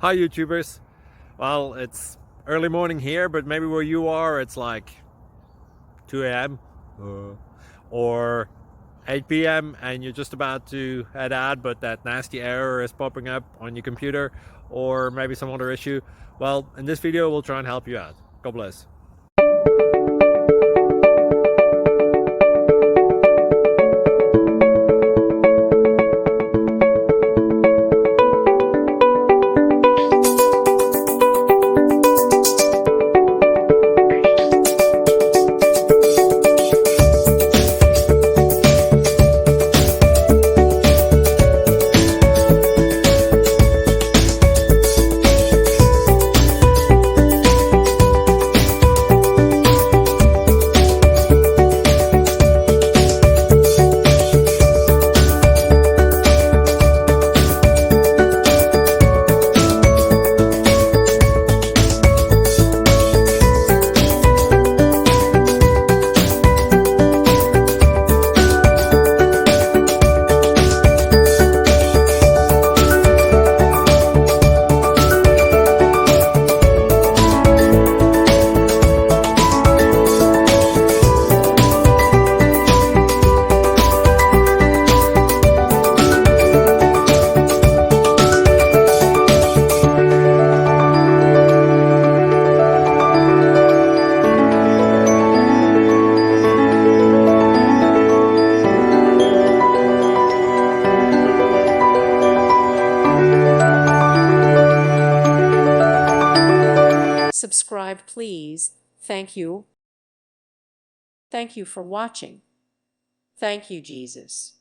Hi YouTubers. Well, it's early morning here, but maybe where you are it's like 2 a.m. or 8 p.m. and you're just about to head out, but that nasty error is popping up on your computer, or maybe some other issue. Well, in this video we'll try and help you out. God bless. Subscribe, please. Thank you. Thank you for watching. Thank you, Jesus.